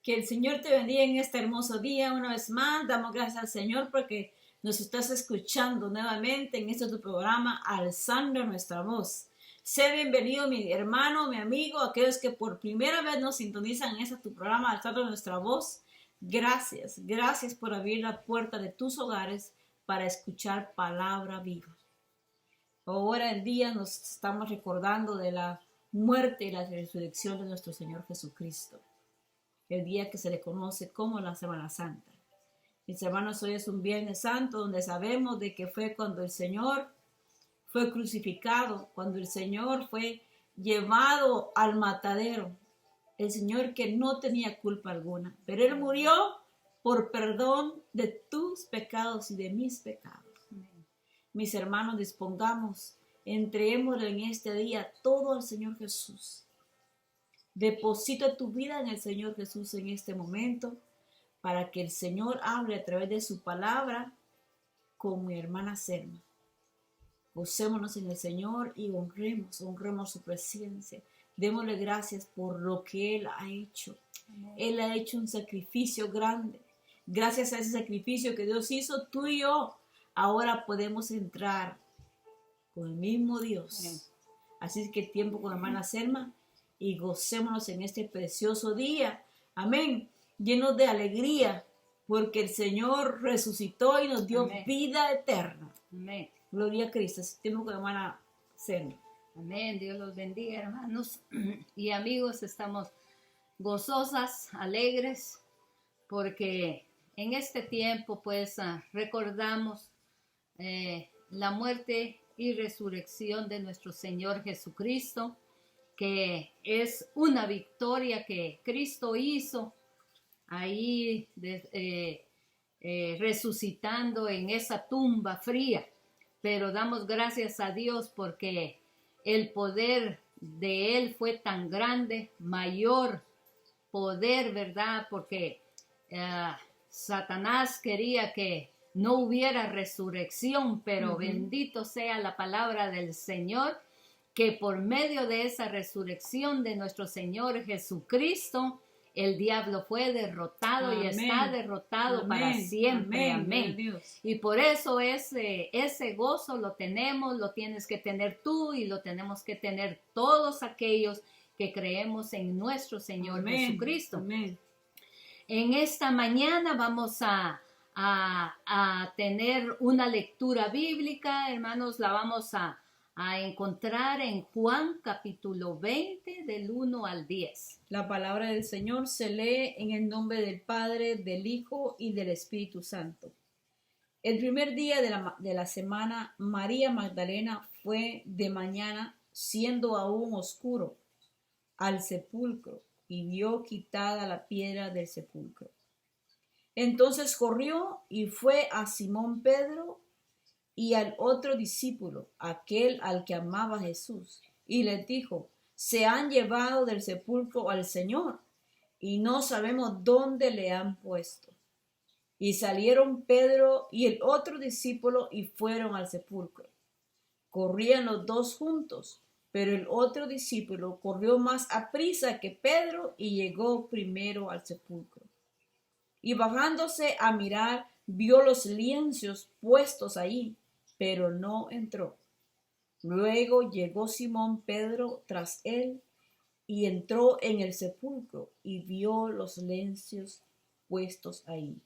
Que el Señor te bendiga en este hermoso día. Una vez más, damos gracias al Señor porque nos estás escuchando nuevamente en este tu programa, Alzando Nuestra Voz. Sé bienvenido, mi hermano, mi amigo, aquellos que por primera vez nos sintonizan en este tu programa, Alzando Nuestra Voz. Gracias por abrir la puerta de tus hogares para escuchar palabra viva. Ahora en día nos estamos recordando de la muerte y la resurrección de nuestro Señor Jesucristo. El día que se le conoce como la Semana Santa. Mis hermanos, hoy es un Viernes Santo donde sabemos de que fue cuando el Señor fue crucificado, cuando el Señor fue llevado al matadero. El Señor que no tenía culpa alguna, pero Él murió por perdón de tus pecados y de mis pecados. Mis hermanos, dispongamos, entreguémosle en este día todo al Señor Jesús. Deposita tu vida en el Señor Jesús en este momento para que el Señor hable a través de su palabra con mi hermana Selma. Gocémonos en el Señor y honremos su presencia. Démosle gracias por lo que Él ha hecho. Amén. Él ha hecho un sacrificio grande. Gracias a ese sacrificio que Dios hizo, tú y yo ahora podemos entrar con el mismo Dios. Amén. Así es que tiempo con hermana Selma. Y gocémonos en este precioso día. Amén. Llenos de alegría, porque el Señor resucitó y nos dio Amén. Vida eterna. Amén. Gloria a Cristo. Tenemos con hermana Selma. Amén. Dios los bendiga, hermanos y amigos. Estamos gozosas, alegres, porque en este tiempo, pues, recordamos la muerte y resurrección de nuestro Señor Jesucristo, que es una victoria que Cristo hizo ahí resucitando en esa tumba fría. Pero damos gracias a Dios porque el poder de Él fue tan grande, mayor poder, ¿verdad? Porque Satanás quería que no hubiera resurrección, pero bendito sea la palabra del Señor, que por medio de esa resurrección de nuestro Señor Jesucristo, el diablo fue derrotado. Amén. Y está derrotado Amén. Para siempre. Amén. Y por eso ese gozo lo tienes que tener tú y lo tenemos que tener todos aquellos que creemos en nuestro Señor Amén. Jesucristo. Amén. En esta mañana vamos a tener una lectura bíblica, hermanos, la vamos a encontrar en Juan capítulo 20 del 1 al 10. La palabra del Señor se lee en el nombre del Padre, del Hijo y del Espíritu Santo. El primer día de la semana, María Magdalena fue de mañana, siendo aún oscuro, al sepulcro y vio quitada la piedra del sepulcro. Entonces corrió y fue a Simón Pedro y al otro discípulo, aquel al que amaba Jesús, y les dijo: se han llevado del sepulcro al Señor, y no sabemos dónde le han puesto. Y salieron Pedro y el otro discípulo y fueron al sepulcro. Corrían los dos juntos, pero el otro discípulo corrió más aprisa que Pedro y llegó primero al sepulcro. Y bajándose a mirar, vio los lienzos puestos allí, pero no entró. Luego llegó Simón Pedro tras él y entró en el sepulcro y vio los lienzos puestos ahí,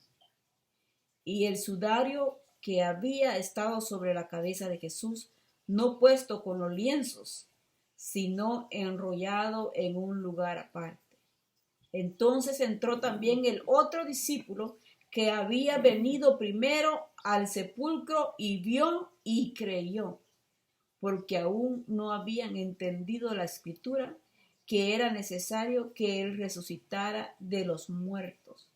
y el sudario que había estado sobre la cabeza de Jesús, no puesto con los lienzos, sino enrollado en un lugar aparte. Entonces entró también el otro discípulo que había venido primero al sepulcro y vio y creyó, porque aún no habían entendido la escritura, que era necesario que él resucitara de los muertos.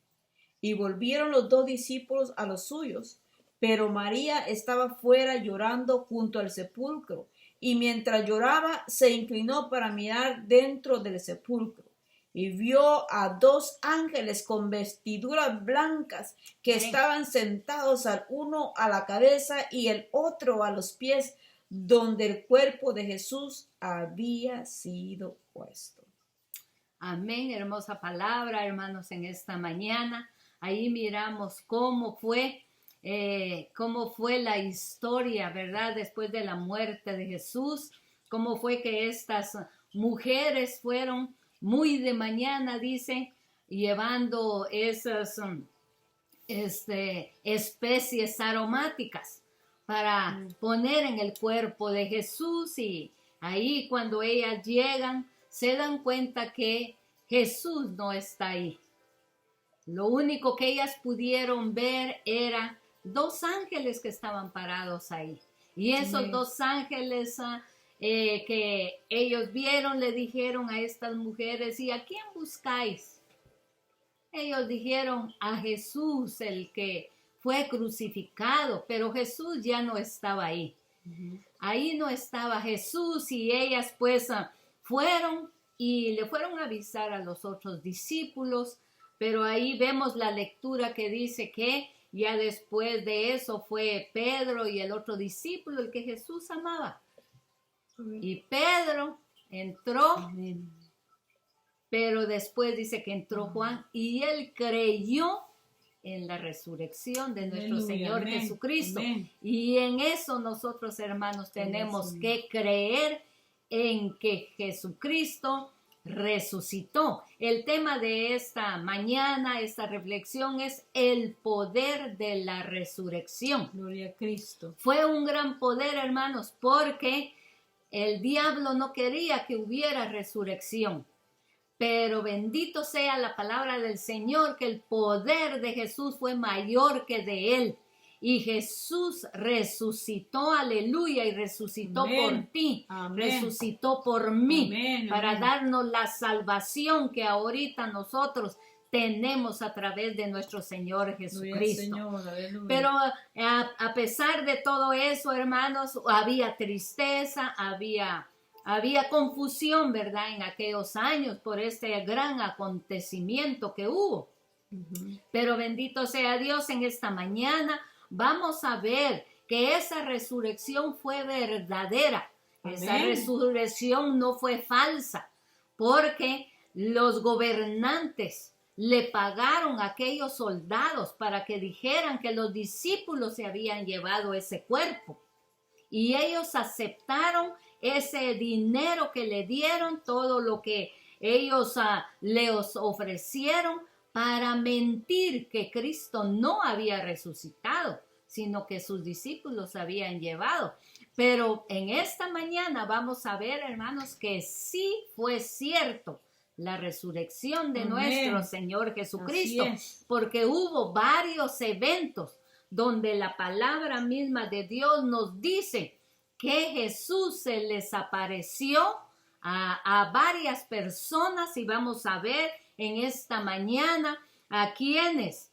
Y volvieron los dos discípulos a los suyos, pero María estaba fuera llorando junto al sepulcro, y mientras lloraba se inclinó para mirar dentro del sepulcro. Y vio a dos ángeles con vestiduras blancas que estaban sentados, al uno a la cabeza y el otro a los pies, donde el cuerpo de Jesús había sido puesto. Amén, hermosa palabra, hermanos, en esta mañana. Ahí miramos cómo fue la historia, ¿verdad? Después de la muerte de Jesús, cómo fue que estas mujeres fueron muy de mañana, dice, llevando esas especies aromáticas para poner en el cuerpo de Jesús, y ahí cuando ellas llegan se dan cuenta que Jesús no está ahí. Lo único que ellas pudieron ver era 2 ángeles que estaban parados ahí. Y esos 2 ángeles que ellos vieron le dijeron a estas mujeres: ¿y a quién buscáis? Ellos dijeron: a Jesús, el que fue crucificado, pero Jesús ya no estaba ahí. Ahí no estaba Jesús, y ellas pues fueron y le fueron a avisar a los otros discípulos, pero ahí vemos la lectura que dice que ya después de eso fue Pedro y el otro discípulo el que Jesús amaba. Y Pedro entró, pero después dice que entró Juan y él creyó en la resurrección de nuestro Señor Jesucristo. Amén. Y en eso nosotros, hermanos, tenemos que creer en que Jesucristo resucitó. El tema de esta mañana, esta reflexión, es el poder de la resurrección. Gloria a Cristo. Fue un gran poder, hermanos, porque el diablo no quería que hubiera resurrección. Pero bendito sea la palabra del Señor, que el poder de Jesús fue mayor que de él. Y Jesús resucitó, aleluya, y resucitó por ti, resucitó por mí, para darnos la salvación que ahorita nosotros tenemos a través de nuestro Señor Jesucristo. Señor, pero a pesar de todo eso, hermanos, había tristeza, había confusión, ¿verdad? En aquellos años por este gran acontecimiento que hubo. Pero bendito sea Dios, en esta mañana vamos a ver que esa resurrección fue verdadera. Amén. Esa resurrección no fue falsa, porque los gobernantes le pagaron a aquellos soldados para que dijeran que los discípulos se habían llevado ese cuerpo. Y ellos aceptaron ese dinero que le dieron, todo lo que ellos les ofrecieron, para mentir que Cristo no había resucitado, sino que sus discípulos habían llevado. Pero en esta mañana vamos a ver, hermanos, que sí fue cierto la resurrección de nuestro Señor Jesucristo, porque hubo varios eventos donde la palabra misma de Dios nos dice que Jesús se les apareció a varias personas, y vamos a ver en esta mañana a quienes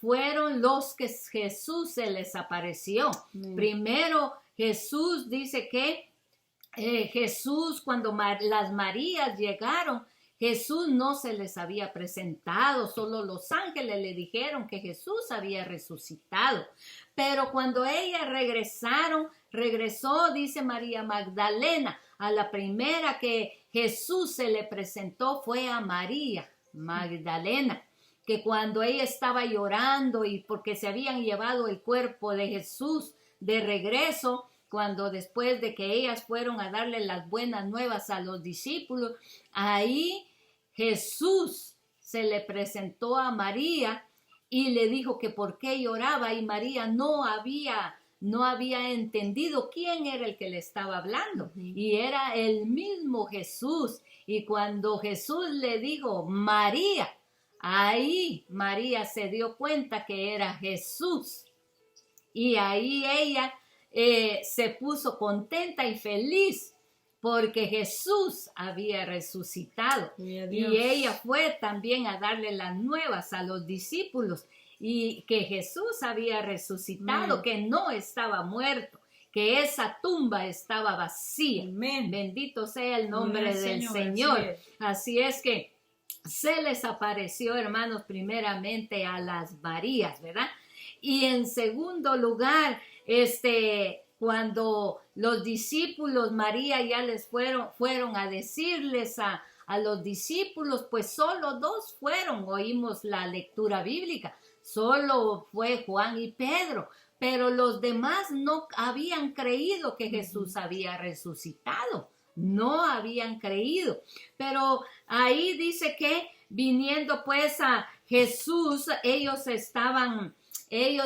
fueron los que Jesús se les apareció. Primero, Jesús dice que Jesús, cuando las Marías llegaron, Jesús no se les había presentado, solo los ángeles le dijeron que Jesús había resucitado. Pero cuando ellas regresó, dice María Magdalena, a la primera que Jesús se le presentó fue a María Magdalena, que cuando ella estaba llorando y porque se habían llevado el cuerpo de Jesús de regreso, cuando después de que ellas fueron a darle las buenas nuevas a los discípulos, ahí Jesús se le presentó a María y le dijo que por qué lloraba, y María no había entendido quién era el que le estaba hablando, y era el mismo Jesús. Y cuando Jesús le dijo María, ahí María se dio cuenta que era Jesús, y ahí ella se puso contenta y feliz porque Jesús había resucitado. Y ella fue también a darle las nuevas a los discípulos, y que Jesús había resucitado, que no estaba muerto, que esa tumba estaba vacía. Amén. Bendito sea el nombre del Señor. Así es que se les apareció, hermanos, primeramente a las Marías, ¿verdad? Y en segundo lugar, cuando los discípulos, María ya les fueron a decirles a los discípulos, pues solo 2 fueron, oímos la lectura bíblica, solo fue Juan y Pedro, pero los demás no habían creído que Jesús había resucitado, no habían creído, pero ahí dice que viniendo pues a Jesús, ellos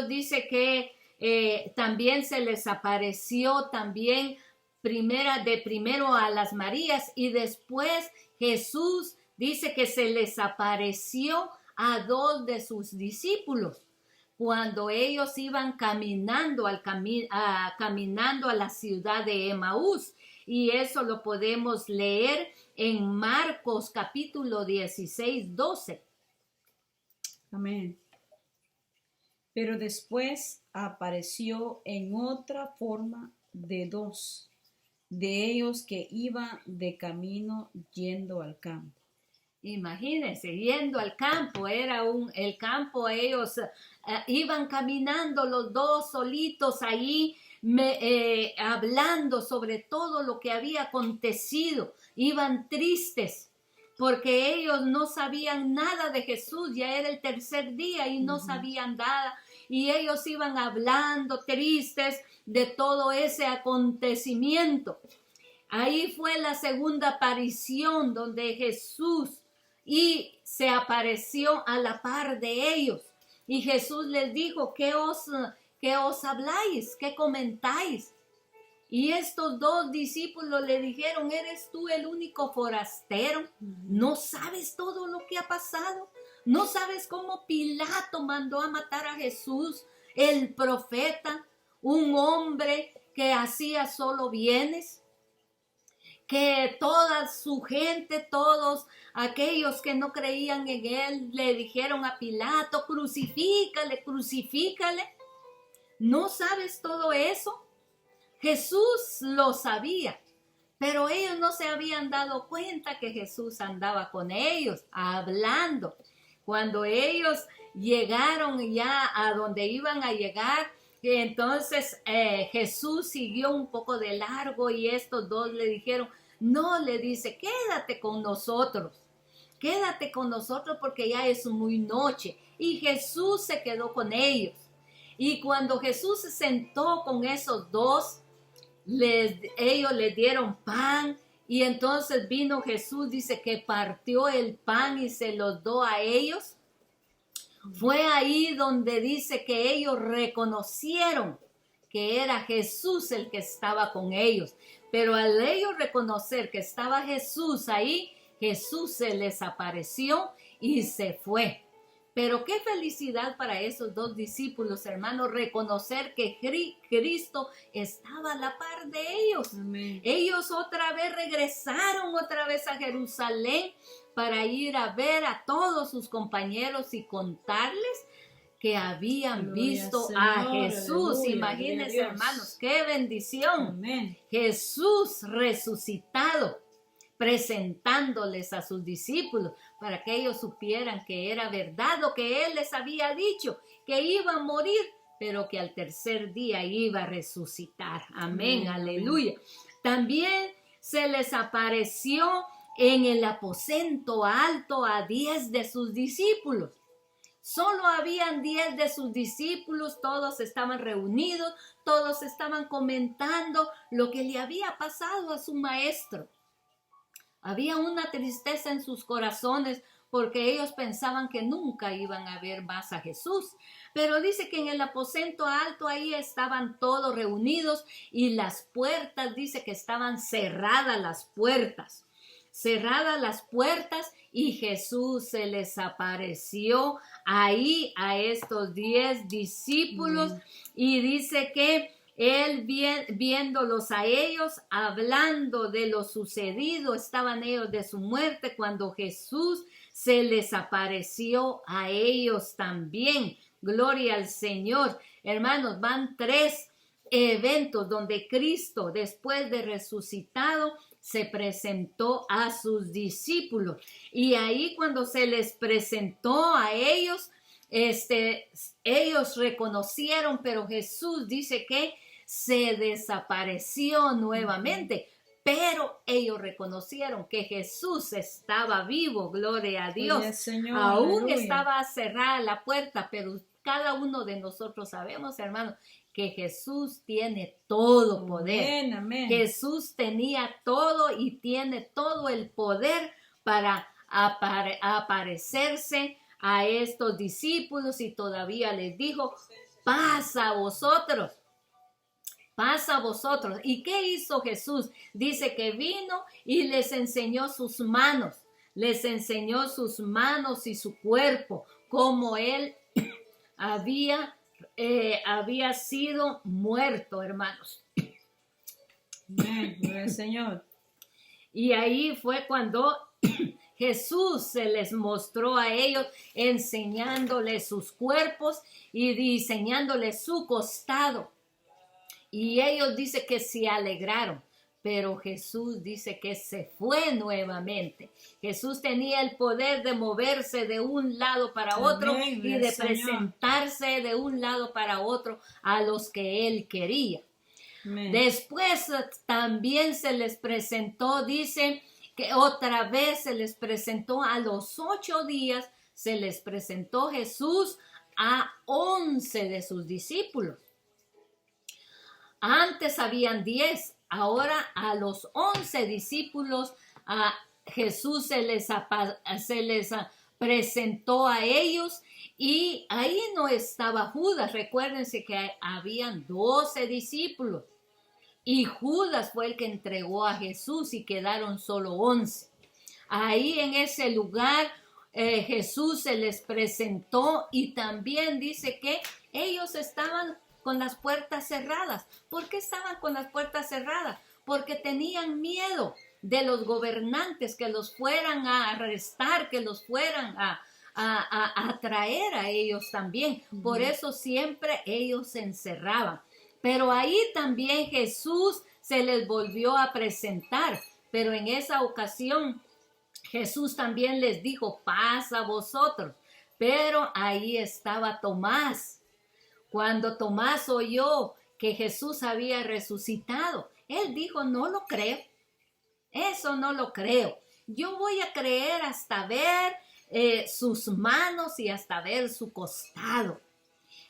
dice que también se les apareció también primero a las Marías y después Jesús dice que se les apareció a 2 de sus discípulos cuando ellos iban caminando caminando a la ciudad de Emaús, y eso lo podemos leer en Marcos capítulo 16, 12. Amén. Pero después apareció en otra forma de 2 de ellos que iban de camino yendo al campo. Imagínense, yendo al campo, el campo, ellos iban caminando los 2 solitos ahí, hablando sobre todo lo que había acontecido, iban tristes, porque ellos no sabían nada de Jesús, ya era el 3er día y no sabían nada, y ellos iban hablando tristes de todo ese acontecimiento. Ahí fue la segunda aparición donde Jesús se apareció a la par de ellos. Y Jesús les dijo, ¿qué os habláis? ¿Qué comentáis? Y estos 2 discípulos le dijeron, ¿eres tú el único forastero? ¿No sabes todo lo que ha pasado? ¿No sabes cómo Pilato mandó a matar a Jesús, el profeta, un hombre que hacía solo bienes? Que toda su gente, todos aquellos que no creían en él, le dijeron a Pilato, crucifícale, crucifícale. ¿No sabes todo eso? Jesús lo sabía, pero ellos no se habían dado cuenta que Jesús andaba con ellos, hablando. Cuando ellos llegaron ya a donde iban a llegar, entonces Jesús siguió un poco de largo y estos 2 le dijeron, no, le dice, quédate con nosotros porque ya es muy noche. Y Jesús se quedó con ellos. Y cuando Jesús se sentó con esos 2, ellos les dieron pan y entonces vino Jesús, dice que partió el pan y se los dio a ellos. Fue ahí donde dice que ellos reconocieron que era Jesús el que estaba con ellos. Pero al ellos reconocer que estaba Jesús ahí, Jesús se les apareció y se fue. Pero qué felicidad para esos 2 discípulos, hermanos, reconocer que Cristo estaba a la par de ellos. Amén. Ellos regresaron otra vez a Jerusalén para ir a ver a todos sus compañeros y contarles que habían visto a Jesús. Aleluya, Imagínense, hermanos, qué bendición. Amén. Jesús resucitado, presentándoles a sus discípulos para que ellos supieran que era verdad lo que Él les había dicho, que iba a morir, pero que al 3er día iba a resucitar. Amén, aleluya. También se les apareció en el aposento alto a 10 de sus discípulos. Solo habían 10 de sus discípulos, todos estaban reunidos, todos estaban comentando lo que le había pasado a su maestro. Había una tristeza en sus corazones porque ellos pensaban que nunca iban a ver más a Jesús. Pero dice que en el aposento alto ahí estaban todos reunidos y las puertas, dice que estaban cerradas las puertas y Jesús se les apareció ahí a estos 10 discípulos y dice que Él viéndolos a ellos, hablando de lo sucedido, estaban ellos de su muerte cuando Jesús se les apareció a ellos también. Gloria al Señor. Hermanos, van 3 eventos donde Cristo, después de resucitado, se presentó a sus discípulos. Y ahí cuando se les presentó a ellos, ellos reconocieron, pero Jesús dice que se desapareció nuevamente. pero ellos reconocieron que Jesús estaba vivo, gloria a Dios. Yes, Señor, Aún aleluya. estaba cerrada la puerta, pero cada uno de nosotros sabemos, hermanos, que Jesús tiene todo poder. Amén, amén. Jesús tenía todo y tiene todo el poder para aparecerse a estos discípulos, y todavía les dijo: paz a vosotros. Paz a vosotros. ¿Y qué hizo Jesús? Dice que vino y les enseñó sus manos. Les enseñó sus manos y su cuerpo, como él había sido muerto, hermanos. Amén, gloria al Señor. Y ahí fue cuando Jesús se les mostró a ellos, enseñándoles sus cuerpos y diseñándoles su costado. Y ellos dicen que se alegraron, pero Jesús dice que se fue nuevamente. Jesús tenía el poder de moverse de un lado para otro. Amén, Y de Señor. presentarse de un lado para otro a los que él quería. Amén. Después también se les presentó, dice que otra vez se les presentó a los 8 días, se les presentó Jesús a 11 de sus discípulos. Antes habían 10, ahora a los 11 discípulos a Jesús se les presentó a ellos, y ahí no estaba Judas. Recuérdense que habían 12 discípulos y Judas fue el que entregó a Jesús y quedaron solo 11. Ahí en ese lugar Jesús se les presentó, y también dice que ellos estaban con las puertas cerradas. ¿Por qué estaban con las puertas cerradas? Porque tenían miedo de los gobernantes, que los fueran a arrestar, que los fueran a traer a ellos también. Por eso siempre ellos se encerraban. Pero ahí también Jesús se les volvió a presentar. Pero en esa ocasión Jesús también les dijo: paz a vosotros. Pero ahí estaba Tomás. Cuando Tomás oyó que Jesús había resucitado, él dijo: no lo creo. Eso no lo creo. Yo voy a creer hasta ver sus manos y hasta ver su costado.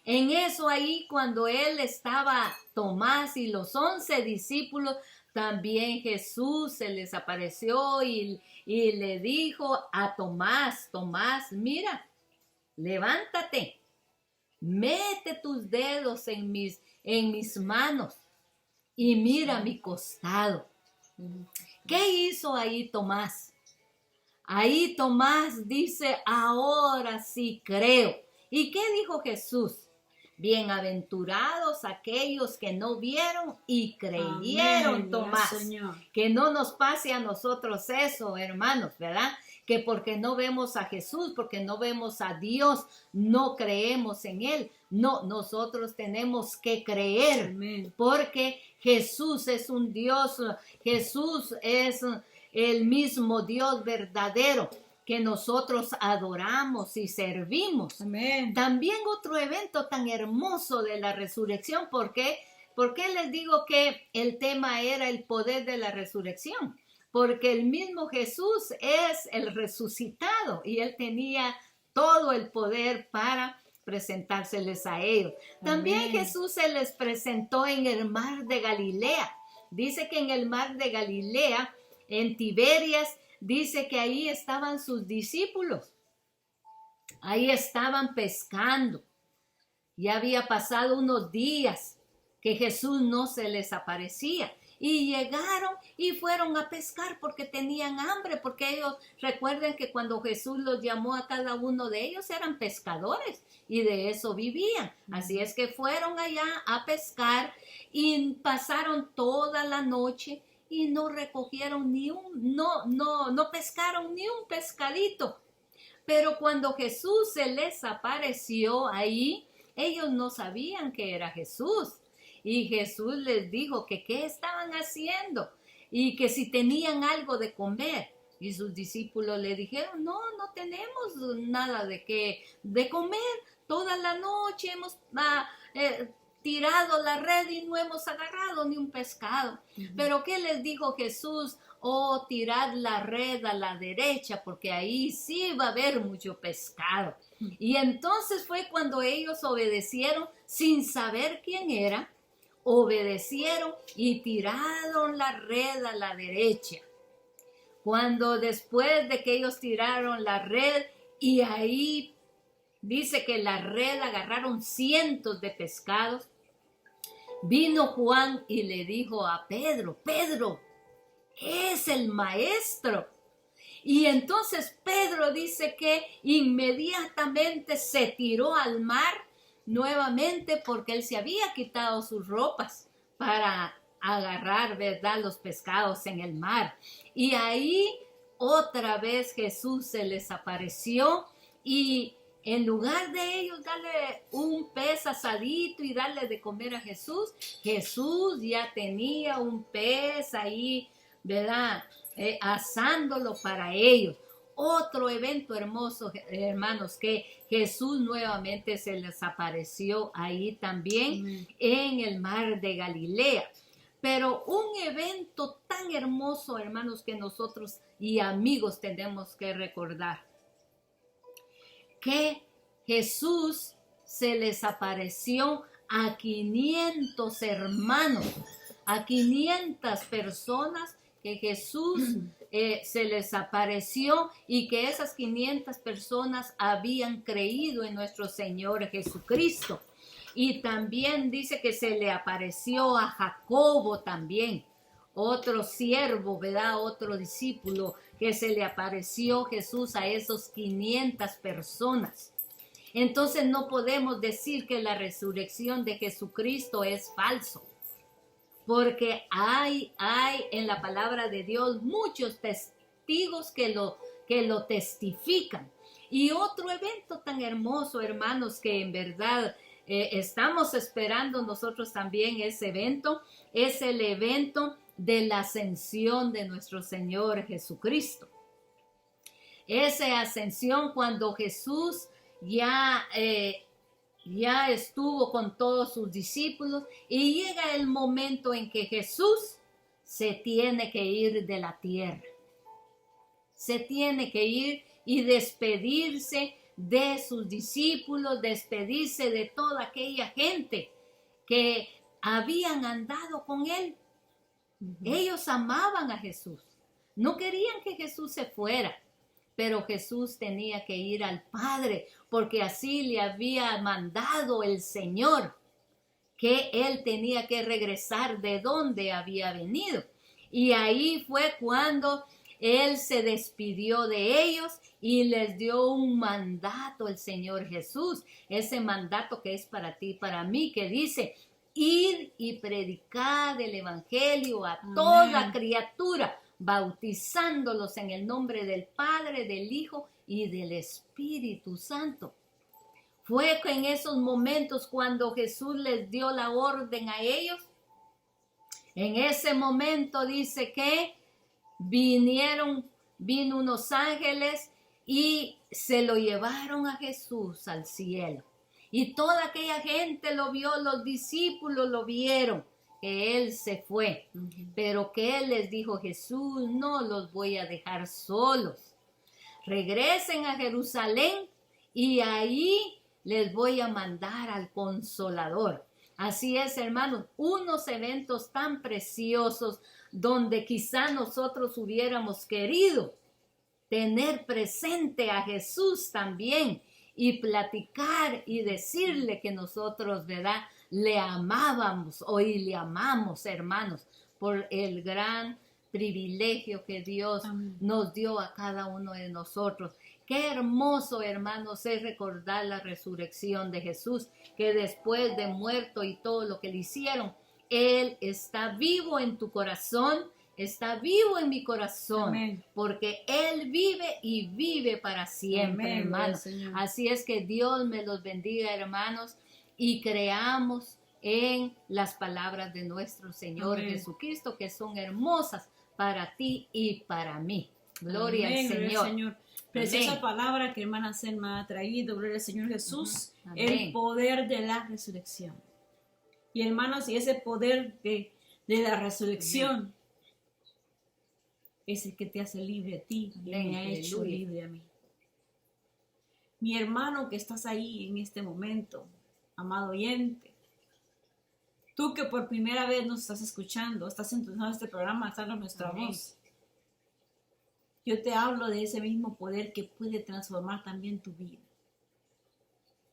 En eso ahí, cuando él estaba, Tomás y los 11 discípulos, también Jesús se les apareció y le dijo a Tomás: Tomás, mira, levántate, mete tus dedos en mis manos y mira mi costado. ¿Qué hizo ahí Tomás? Ahí Tomás dice: ahora sí creo. ¿Y qué dijo Jesús? Bienaventurados aquellos que no vieron y creyeron. Amén, Tomás. Señor. Que no nos pase a nosotros eso, hermanos, ¿verdad? Que porque no vemos a Jesús, porque no vemos a Dios, no creemos en Él. No, nosotros tenemos que creer. Amén. Porque Jesús es un Dios, Jesús es el mismo Dios verdadero que nosotros adoramos y servimos. Amén. También otro evento tan hermoso de la resurrección. ¿Por qué les digo que el tema era el poder de la resurrección? Porque el mismo Jesús es el resucitado y él tenía todo el poder para presentárseles a ellos. También Amén. Jesús se les presentó en el mar de Galilea. Dice que en el mar de Galilea, en Tiberias, dice que ahí estaban sus discípulos. Ahí estaban pescando. Ya había pasado unos días que Jesús no se les aparecía. Y llegaron y fueron a pescar porque tenían hambre, porque ellos, recuerden que cuando Jesús los llamó a cada uno de ellos, eran pescadores y de eso vivían. Así es que fueron allá a pescar y pasaron toda la noche y no recogieron no pescaron ni un pescadito. Pero cuando Jesús se les apareció ahí, ellos no sabían que era Jesús. Y Jesús les dijo que qué estaban haciendo y que si tenían algo de comer. Y sus discípulos le dijeron: no tenemos nada de comer. Toda la noche tirado la red y no hemos agarrado ni un pescado. Pero ¿qué les dijo Jesús? Oh, tirad la red a la derecha, porque ahí sí va a haber mucho pescado. Y entonces fue cuando ellos obedecieron sin saber quién era, obedecieron y tiraron la red a la derecha. Cuando después de que ellos tiraron la red y ahí dice que la red agarraron cientos de pescados, vino Juan y le dijo a Pedro, Pedro, es el maestro. Y entonces Pedro dice que inmediatamente se tiró al mar nuevamente porque él se había quitado sus ropas para agarrar, ¿verdad?, los pescados en el mar. Y ahí otra vez Jesús se les apareció y en lugar de ellos darle un pez asadito y darle de comer a Jesús, Jesús ya tenía un pez ahí, ¿verdad?, asándolo para ellos. Otro evento hermoso, hermanos, que Jesús nuevamente se les apareció ahí también en el mar de Galilea. Pero un evento tan hermoso, hermanos, que nosotros y amigos tenemos que recordar. Que Jesús se les apareció a 500 hermanos, a 500 personas que Jesús se les apareció y que esas 500 personas habían creído en nuestro Señor Jesucristo. Y también dice que se le apareció a Jacobo también, otro siervo, ¿verdad?, otro discípulo, que se le apareció Jesús a esos 500 personas. Entonces no podemos decir que la resurrección de Jesucristo es falso, porque hay en la palabra de Dios muchos testigos que lo testifican. Y otro evento tan hermoso, hermanos, que en verdad estamos esperando nosotros también ese evento, es el evento de la ascensión de nuestro Señor Jesucristo. Esa ascensión cuando Jesús ya estuvo con todos sus discípulos y llega el momento en que Jesús se tiene que ir de la tierra. Se tiene que ir y despedirse de sus discípulos, despedirse de toda aquella gente que habían andado con él. Ellos amaban a Jesús. No querían que Jesús se fuera. Pero Jesús tenía que ir al Padre, porque así le había mandado el Señor, que él tenía que regresar de donde había venido. Y ahí fue cuando él se despidió de ellos y les dio un mandato el Señor Jesús. Ese mandato que es para ti y para mí, que dice, id y predicad el evangelio a toda criatura, bautizándolos en el nombre del Padre, del Hijo y del Espíritu Santo. Fue en esos momentos cuando Jesús les dio la orden a ellos. En ese momento dice que vino unos ángeles y se lo llevaron a Jesús al cielo. Y toda aquella gente lo vio, los discípulos lo vieron, que él se fue, pero que él les dijo, Jesús, no los voy a dejar solos. Regresen a Jerusalén y ahí les voy a mandar al Consolador. Así es, hermanos, unos eventos tan preciosos donde quizá nosotros hubiéramos querido tener presente a Jesús también y platicar y decirle que nosotros, ¿verdad?, le amábamos hoy le amamos, hermanos, por el gran privilegio que Dios nos dio a cada uno de nosotros. Qué hermoso, hermanos, es recordar la resurrección de Jesús, que después de muerto y todo lo que le hicieron, Él está vivo en tu corazón, está vivo en mi corazón. Amén. Porque Él vive y vive para siempre. Amén, hermanos. Así es que Dios me los bendiga, hermanos, y creamos en las palabras de nuestro Señor Amén. Jesucristo, que son hermosas para ti y para mí. Gloria Amén, al Señor. Gloria al Señor. Preciosa Amén. Palabra que hermana Selma ha traído. Gloria al Señor Jesús. El poder de la resurrección. Y hermanos, y ese poder de la resurrección es el que te hace libre a ti y me ha hecho libre a mí. Mi hermano que estás ahí en este momento, amado oyente, tú que por primera vez nos estás escuchando, estás entonando este programa, estás en nuestra voz. Yo te hablo de ese mismo poder que puede transformar también tu vida.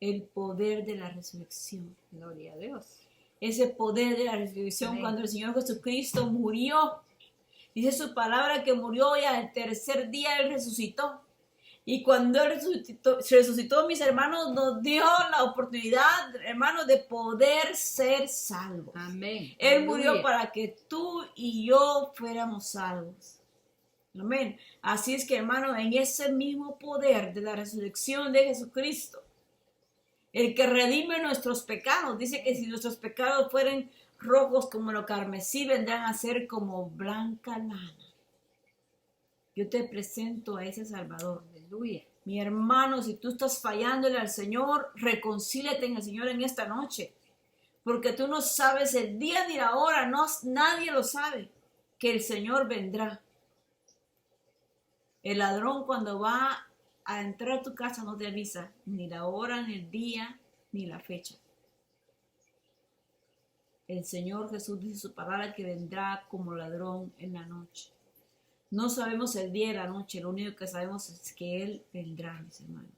El poder de la resurrección. Gloria a Dios. Ese poder de la resurrección. Amén. Cuando el Señor Jesucristo murió, dice su palabra que murió y al tercer día Él resucitó. Y cuando Él resucitó, mis hermanos, nos dio la oportunidad, hermanos, de poder ser salvos. Amén. Él murió para que tú y yo fuéramos salvos. Amén. Así es que, hermano, en ese mismo poder de la resurrección de Jesucristo, el que redime nuestros pecados, dice que si nuestros pecados fueren rojos como lo carmesí, vendrán a ser como blanca lana. Yo te presento a ese Salvador. Aleluya. Mi hermano, si tú estás fallándole al Señor, reconcíliate en el Señor en esta noche. Porque tú no sabes el día ni la hora, no, nadie lo sabe, que el Señor vendrá. El ladrón cuando va a entrar a tu casa no te avisa ni la hora, ni el día, ni la fecha. El Señor Jesús dice su palabra que vendrá como ladrón en la noche. No sabemos el día y la noche, lo único que sabemos es que Él vendrá, mis hermanos.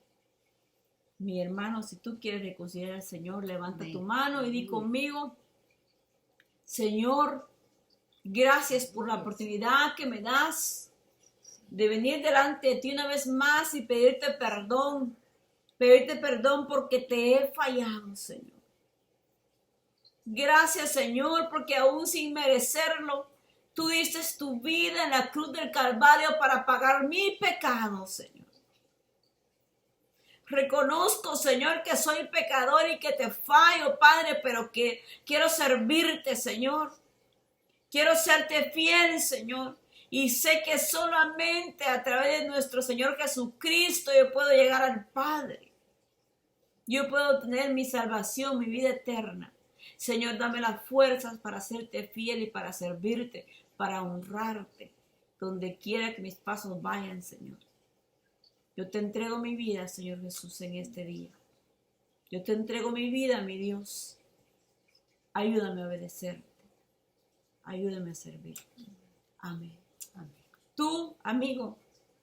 Mi hermano, si tú quieres reconciliar al Señor, levanta tu mano y di conmigo: Señor, gracias por la oportunidad que me das de venir delante de ti una vez más y pedirte perdón porque te he fallado, Señor. Gracias, Señor, porque aún sin merecerlo, tú diste tu vida en la cruz del Calvario para pagar mi pecado, Señor. Reconozco, Señor, que soy pecador y que te fallo, Padre, pero que quiero servirte, Señor. Quiero serte fiel, Señor. Y sé que solamente a través de nuestro Señor Jesucristo yo puedo llegar al Padre. Yo puedo tener mi salvación, mi vida eterna. Señor, dame las fuerzas para serte fiel y para servirte, para honrarte, donde quiera que mis pasos vayan, Señor. Yo te entrego mi vida, Señor Jesús, en este día. Yo te entrego mi vida, mi Dios. Ayúdame a obedecerte. Ayúdame a servirte. Amén. Amén. Tú, amigo,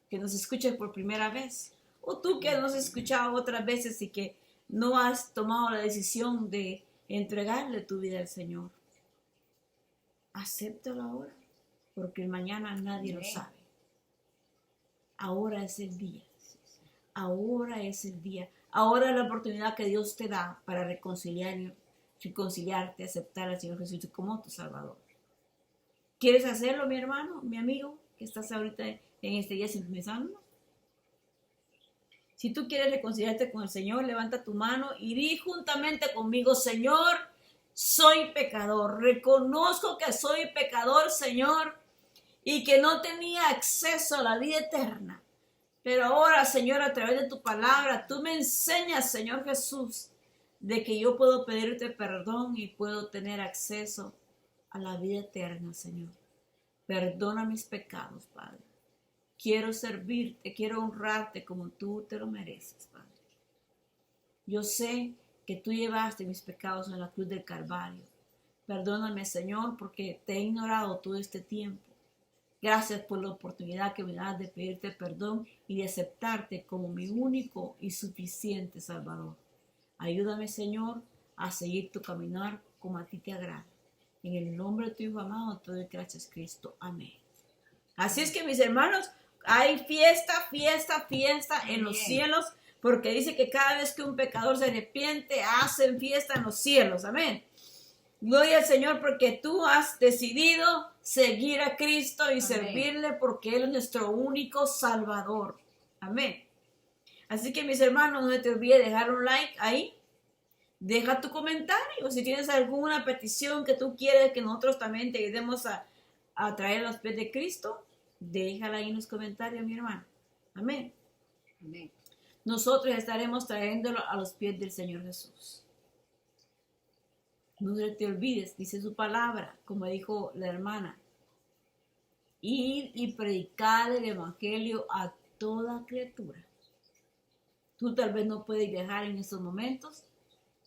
que nos escuchas por primera vez, o tú que nos has escuchado otras veces y que no has tomado la decisión de entregarle tu vida al Señor, acéptalo ahora, porque mañana nadie lo sabe. Ahora es el día. Ahora es el día. Ahora es la oportunidad que Dios te da para reconciliarte, aceptar al Señor Jesús como tu Salvador. ¿Quieres hacerlo, mi hermano, mi amigo, que estás ahorita en este día sintonizando? Si tú quieres reconciliarte con el Señor, levanta tu mano y di juntamente conmigo: Señor, soy pecador. Reconozco que soy pecador, Señor, y que no tenía acceso a la vida eterna. Pero ahora, Señor, a través de tu palabra, tú me enseñas, Señor Jesús, de que yo puedo pedirte perdón y puedo tener acceso a la vida eterna, Señor. Perdona mis pecados, Padre. Quiero servirte, quiero honrarte como tú te lo mereces, Padre. Yo sé que tú llevaste mis pecados en la cruz del Calvario. Perdóname, Señor, porque te he ignorado todo este tiempo. Gracias por la oportunidad que me das de pedirte perdón y de aceptarte como mi único y suficiente Salvador. Ayúdame, Señor, a seguir tu caminar como a ti te agrada. En el nombre de tu Hijo amado, te doy gracias, Cristo. Amén. Así es que, mis hermanos, hay fiesta en los cielos, porque dice que cada vez que un pecador se arrepiente, hacen fiesta en los cielos. Amén. Gloria al Señor, porque tú has decidido seguir a Cristo y servirle, porque Él es nuestro único Salvador. Amén. Así que, mis hermanos, no te olvides dejar un like ahí. Deja tu comentario. Si tienes alguna petición que tú quieres que nosotros también te ayudemos a traer a los pies de Cristo, déjala ahí en los comentarios, mi hermano. Amén. Amén. Nosotros estaremos trayéndolo a los pies del Señor Jesús. No se te olvides, dice su palabra, como dijo la hermana. Ir y predicar el evangelio a toda criatura. Tú tal vez no puedes viajar en estos momentos.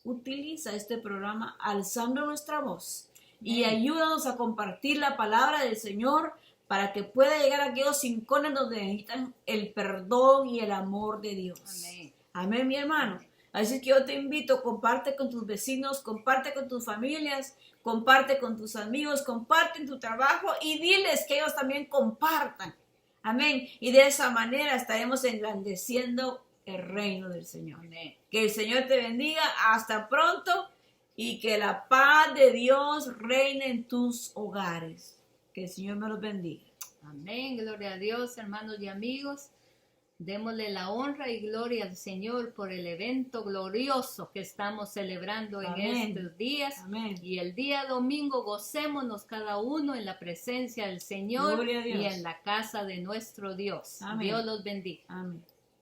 Utiliza este programa alzando nuestra voz y ayúdanos a compartir la palabra del Señor para que pueda llegar a aquellos rincones donde necesitan el perdón y el amor de Dios. Amén. Amén, mi hermano. Así que yo te invito, comparte con tus vecinos, comparte con tus familias, comparte con tus amigos, comparte en tu trabajo y diles que ellos también compartan. Amén. Y de esa manera estaremos engrandeciendo el reino del Señor. Amén. Que el Señor te bendiga. Hasta pronto y que la paz de Dios reine en tus hogares. Que el Señor me los bendiga. Amén. Gloria a Dios, hermanos y amigos. Démosle la honra y gloria al Señor por el evento glorioso que estamos celebrando en Amén. estos días. Amén. Y el día domingo gocémonos cada uno en la presencia del Señor Gloria a Dios. y en la casa de nuestro Dios. Amén. Dios los bendiga. Amén.